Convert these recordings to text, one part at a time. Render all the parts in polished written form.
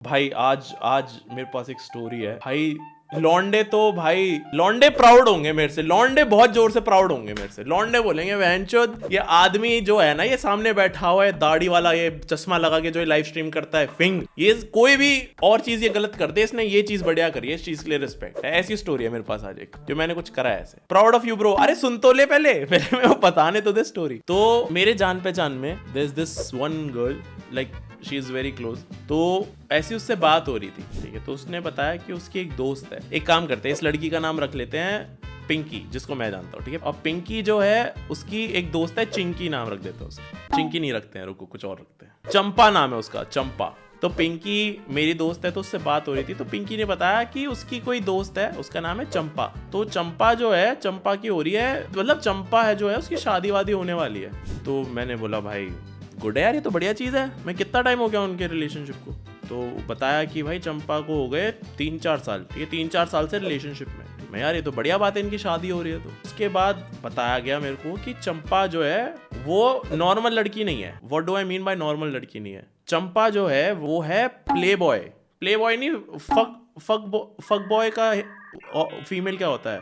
भाई आज आज मेरे पास एक स्टोरी है भाई। लौंडे तो भाई लौंडे प्राउड होंगे मेरे से, लौंडे बहुत जोर से प्राउड होंगे मेरे से। लौंडे बोलेंगे वहनचोद ये आदमी जो है ना, ये सामने बैठा हुआ है दाढ़ी वाला, ये चश्मा लगा के जो लाइव स्ट्रीम करता है फिंग, ये कोई भी और चीज ये गलत करते, इसने ये चीज बढ़िया करी है, इस चीज के लिए रिस्पेक्ट है। ऐसी स्टोरी है मेरे पास आज एक, जो मैंने कुछ करा है ऐसे। Proud of you bro. अरे सुन तो ले पहले मैं वो बताने तो दे स्टोरी। तो मेरे जान पहचान में there is this one girl, like she is very close. तो ऐसी उससे बात हो रही थी, ठीक है। तो उसने बताया कि उसकी एक दोस्त है, एक काम करते हैं इस लड़की का नाम रख लेते हैं पिंकी, जिसको मैं जानता हूँ, ठीक है। और पिंकी जो है उसकी एक दोस्त है चिंकी, नाम रख देते हैं उसका। चिंकी नहीं रखते हैं, रुको कुछ और रखते हैं, चंपा नाम है उसका, चंपा। तो पिंकी मेरी दोस्त है, तो उससे बात हो रही थी। तो पिंकी ने बताया कि उसकी कोई दोस्त है, उसका नाम है चंपा। तो चंपा जो है, चंपा की हो रही है, मतलब चंपा है जो है उसकी शादी वादी होने वाली है। तो मैंने बोला भाई गुड है यार, ये तो बढ़िया चीज़ है। मैं कितना टाइम हो गया उनके रिलेशनशिप को। तो बताया कि भाई चंपा को हो गए 3-4 साल, ठीक है, 3-4 साल से रिलेशनशिप में। मैं यार ये तो बढ़िया बात है, इनकी शादी हो रही है। तो उसके बाद बताया गया मेरे को कि चंपा जो है वो नॉर्मल लड़की नहीं है। What do I mean by normal लड़की नहीं है? चंपा जो है वो है प्ले बॉय। प्ले बॉय नहीं, फक बॉय का फीमेल क्या होता है?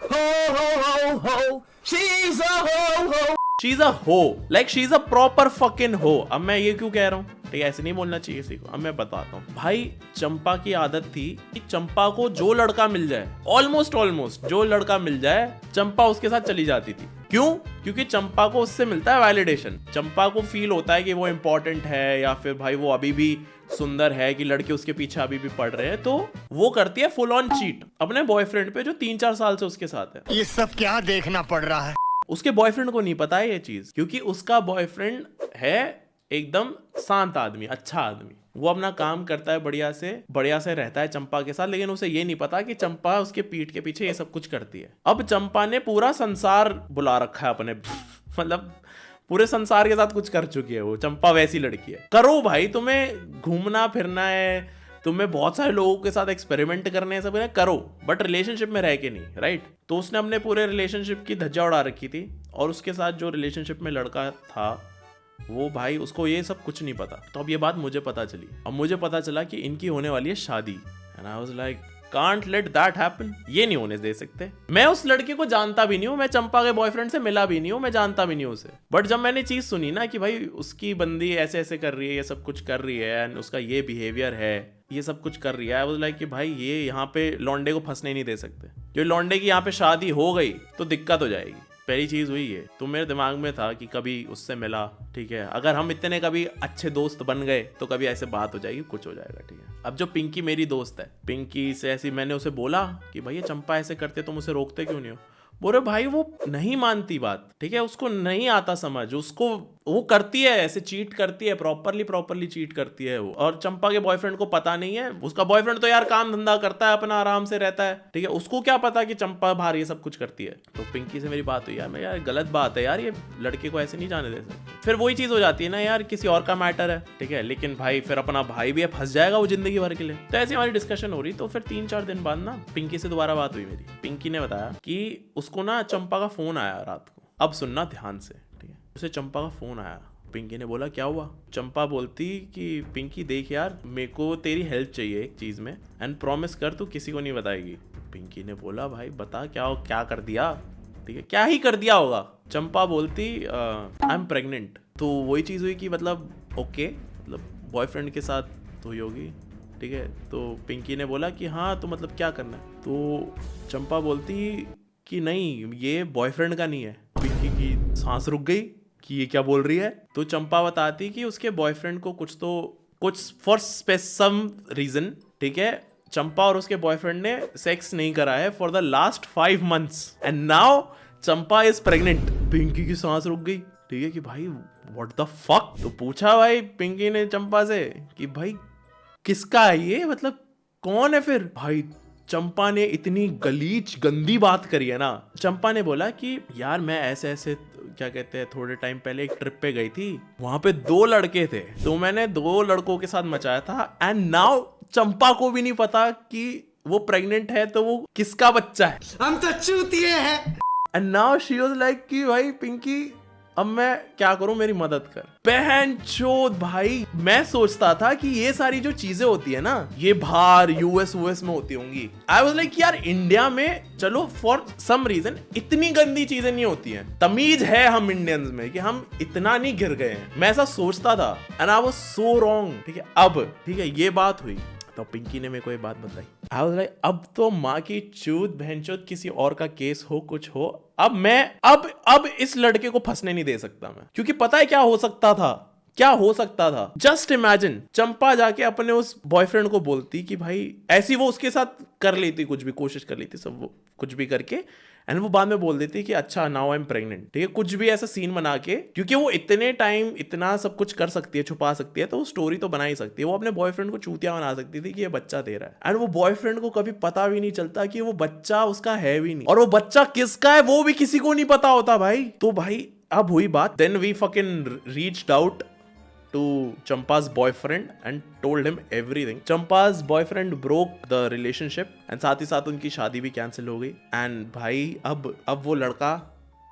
She's a hoe, like she's a proper fucking hoe। अब मैं ये क्यों कह रहा हूँ, ठीक है, ऐसे नहीं बोलना चाहिए किसी को। अब मैं बताता हूँ भाई, चंपा की आदत थी कि चंपा को जो लड़का मिल जाए, ऑलमोस्ट जो लड़का मिल जाए, चंपा उसके साथ चली जाती थी। क्यों? क्योंकि चंपा को उससे मिलता है वैलिडेशन। चंपा को फील होता है कि वो इंपॉर्टेंट है, या फिर भाई वो अभी भी सुंदर है, कि लड़के उसके पीछे अभी भी पड़ रहे हैं। तो वो करती है फुल ऑन चीट अपने बॉयफ्रेंड पे, जो 3-4 साल से उसके साथ है। ये सब क्या देखना पड़ रहा है? उसके बॉयफ्रेंड को नहीं पता है ये चीज, क्योंकि उसका बॉयफ्रेंड है एकदम शांत आदमी, अच्छा आदमी। वो अपना काम करता है, बढ़िया से रहता है चंपा के साथ। लेकिन उसे ये नहीं पता कि चंपा उसके पीठ के पीछे ये सब कुछ करती है। अब चंपा ने पूरा संसार बुला रखा है अपने मतलब पूरे संसार के साथ कुछ कर चुकी है वो। चंपा वैसी लड़की है। करो भाई, तुम्हें घूमना फिरना है, तुम्हें बहुत सारे लोगों के साथ एक्सपेरिमेंट करने हैं, सब करो, बट रिलेशनशिप में रह के नहीं, राइट। तो उसने अपने पूरे रिलेशनशिप की धज्जा उड़ा रखी थी, और उसके साथ जो रिलेशनशिप में लड़का था वो भाई उसको ये सब कुछ नहीं पता। तो अब ये बात मुझे पता चली। अब मुझे पता चला कि इनकी होने वाली है शादी, and I was like can't let that happen. ये नहीं होने दे सकते। मैं उस लड़के को जानता भी नहीं हूँ, मैं चंपा के बॉयफ्रेंड से मिला भी नहीं हूँ, मैं जानता भी नहीं हूँ उसे। बट जब मैंने चीज सुनी ना कि भाई उसकी बंदी ऐसे ऐसे कर रही है, ये सब कुछ कर रही है, एंड उसका ये बिहेवियर है, ये सब कुछ कर रही है, आई वाज लाइक कि भाई ये यहाँ पे लौंडे को फंसने नहीं दे सकते। जो लौंडे की यहाँ पे शादी हो गई तो दिक्कत हो जाएगी। पहली चीज हुई है। तो मेरे दिमाग में था कि कभी उससे मिला, ठीक है, अगर हम इतने कभी अच्छे दोस्त बन गए तो कभी ऐसे बात हो जाएगी, कुछ हो जाएगा, ठीक है। अब जो पिंकी मेरी दोस्त है, पिंकी से ऐसी मैंने उसे बोला कि भाई ये चंपा ऐसे करते, तुम उसे रोकते क्यों नहीं हो? बोले भाई वो नहीं मानती बात, ठीक है, उसको नहीं आता समझ, उसको वो करती है ऐसे, चीट करती है, प्रॉपरली चीट करती है वो। और चंपा के बॉयफ्रेंड को पता नहीं है। उसका बॉयफ्रेंड तो यार काम धंधा करता है, अपना आराम से रहता है, ठीक है, उसको क्या पता कि चंपा बाहर ये सब कुछ करती है। तो पिंकी से मेरी बात हुई, यार मैं यार गलत बात है यार, ये लड़के को ऐसे नहीं जाने दे सकते। फिर वही चीज हो जाती है ना यार, किसी और का मैटर है, ठीक है, लेकिन भाई फिर अपना भाई भी फंस जाएगा वो जिंदगी भर के लिए। तो ऐसी हमारी डिस्कशन हो रही। तो फिर 3-4 दिन बाद ना पिंकी से दोबारा बात हुई मेरी। पिंकी ने बताया कि उसको ना चंपा का फोन आया रात को। अब सुनना ध्यान से, ठीक है, उसे चंपा का फोन आया। पिंकी ने बोला क्या हुआ? चंपा बोलती कि पिंकी देख यार, मेरे को तेरी हेल्प चाहिए एक चीज में, एंड प्रॉमिस कर तू किसी को नहीं बताएगी। पिंकी ने बोला भाई बता क्या कर दिया, ठीक है, क्या ही कर दिया होगा। चंपा बोलती आई एम प्रेग्नेंट। तो वही चीज हुई कि मतलब ओके, मतलब बॉयफ्रेंड के साथ हुई होगी, ठीक है। तो पिंकी ने बोला कि हाँ तो मतलब क्या करना है? तो चंपा बोलती कि नहीं ये बॉयफ्रेंड का नहीं है। पिंकी की सांस रुक गई कि ये क्या बोल रही है। तो चंपा बताती कि उसके बॉयफ्रेंड को कुछ फॉर सम रीजन, ठीक है, चंपा और उसके बॉयफ्रेंड ने सेक्स नहीं करा है for the last 5 months, and now Champa is pregnant. Pinky की सांस रुक गई, ठीक है, कि भाई व्हाट द फक। तो पूछा भाई पिंकी ने चंपा से कि भाई किसका है ये, मतलब कौन है फिर? भाई चंपा ने इतनी गलीच गंदी बात करी है ना। चंपा ने बोला कि यार मैं ऐसे ऐसे क्या कहते हैं, थोड़े टाइम पहले एक ट्रिप पे गई थी, वहां पे 2 लड़के थे, तो मैंने 2 लड़कों के साथ मचाया था, एंड नाउ चंपा को भी नहीं पता कि वो प्रेग्नेंट है, तो वो किसका बच्चा है। हम तो चूतिए हैं। And now she was like कि भाई पिंकी अब मैं क्या करूं, मेरी मदद कर। बहन चोद भाई, मैं सोचता था कि ये सारी जो चीजें होती है ना, ये बाहर यूएस में होती होंगी। आई वाज लाइक यार इंडिया में चलो फॉर सम रीजन इतनी गंदी चीजें नहीं होती हैं, तमीज है हम इंडियंस में कि हम इतना नहीं गिर गए हैं। मैं ऐसा सोचता था and I was so wrong. ठीक है, अब ठीक है ये बात हुई तो पिंकी ने मेरे को ये बात बताई। आई वाज लाइक अब तो माँ की चूत बहनचोद किसी और का केस हो, कुछ हो, अब मैं अब इस लड़के को फंसने नहीं दे सकता मैं, क्योंकि पता है क्या हो सकता था, क्या हो सकता था। जस्ट इमेजिन चंपा जाके अपने उस बॉयफ्रेंड को बोलती कि भाई ऐसी वो उसके साथ कर लेती, कुछ भी कोशिश कर लेती, सब वो कुछ भी करके, एंड वो बाद में बोल देती कि अच्छा नाउ आई एम प्रेग्नेंट। ठीक है, कुछ भी ऐसा सीन बना के, क्योंकि वो इतने टाइम इतना सब कुछ कर सकती है, छुपा सकती है, तो वो स्टोरी तो बना ही सकती है। वो अपने बॉयफ्रेंड को चूतिया बना सकती थी कि ये बच्चा दे रहा है, एंड वो बॉयफ्रेंड को कभी पता भी नहीं चलता कि वो बच्चा उसका है भी नहीं, और वो बच्चा किसका है वो भी किसी को नहीं पता होता भाई। तो भाई अब हुई बात, then we fucking reached out to Champa's boyfriend and told him everything. Champa's boyfriend broke the relationship and साथ ही साथ उनकी शादी भी कैंसिल हो गई। एंड भाई अब वो लड़का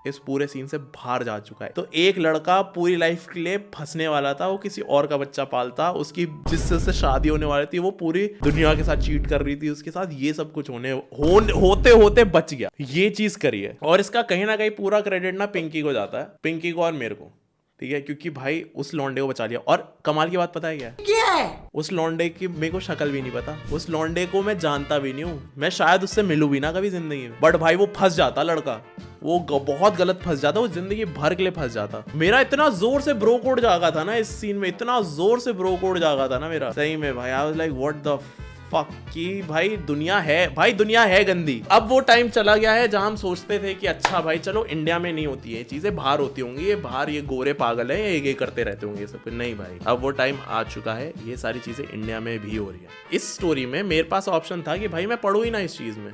इस पूरे सीन से बाहर जा चुका है। तो एक लड़का पूरी लाइफ के लिए फंसने वाला था, वो किसी और का बच्चा पालता, उसकी जिससे शादी होने वाली थी वो पूरी दुनिया के साथ चीट कर रही थी उसके साथ, ये सब कुछ होते बच गया, ये चीज करी है। और इसका कहीं ना कहीं पूरा क्रेडिट ना पिंकी को जाता है, पिंकी को और मेरे को। ठीक है, क्योंकि भाई उस लौंडे को बचा लिया। और कमाल की बात पता है क्या है? उस लौंडे की मेरे को शक्ल भी नहीं पता, उस लौंडे को मैं जानता भी नहीं हूँ, मैं शायद उससे मिलूं भी ना कभी जिंदगी में। बट भाई वो फंस जाता लड़का, वो बहुत गलत फंस जाता, वो जिंदगी भर के लिए फंस जाता। मेरा इतना जोर से ब्रो कोड जागा था ना इस सीन में, इतना जोर से ब्रो कोड जागा था ना मेरा, सही में भाई। I was like what the fuck की भाई दुनिया है गंदी। अब वो टाइम चला गया है जहां हम सोचते थे कि अच्छा भाई चलो इंडिया में नहीं होती है चीजें, बाहर होती होंगी, ये बाहर ये गोरे पागल है, ये करते रहते होंगे सब। नहीं भाई, अब वो टाइम आ चुका है, ये सारी चीजें इंडिया में भी हो रही है। इस स्टोरी में मेरे पास ऑप्शन था कि भाई मैं पढ़ू ही ना इस चीज में,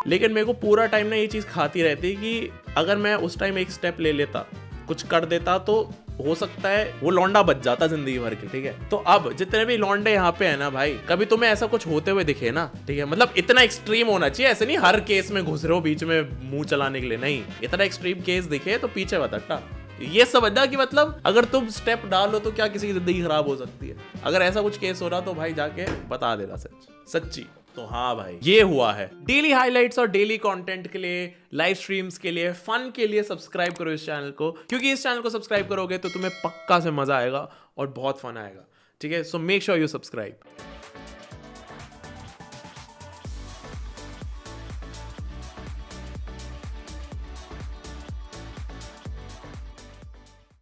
लेकिन मेरे को पूरा टाइम ना ये चीज खाती रहती कि अगर मैं उस टाइम एक स्टेप ले लेता, कुछ कर देता, तो हो सकता है वो लौंडा बच जाता जिंदगी भर के। ठीक है, तो अब जितने भी लौंडे यहाँ पे है ना भाई, कभी तुम्हें ऐसा कुछ होते हुए दिखे ना, ठीक है, मतलब इतना एक्सट्रीम होना चाहिए, ऐसे नहीं हर केस में घुस रहे हो बीच में मुंह चलाने के लिए, नहीं, इतना एक्सट्रीम केस दिखे तो पीछे मत हटना। ये समझना कि मतलब अगर तुम स्टेप डालो तो क्या किसी की जिंदगी खराब हो सकती है। अगर ऐसा कुछ केस हो रहा तो भाई जाके बता देना सच्ची। तो हाँ भाई ये हुआ है। डेली हाइलाइट्स और डेली कंटेंट के लिए, लाइव स्ट्रीम्स के लिए, फन के लिए सब्सक्राइब करो इस चैनल को, क्योंकि इस चैनल को सब्सक्राइब करोगे तो तुम्हें पक्का से मजा आएगा और बहुत फन आएगा। ठीक है, so make sure you subscribe.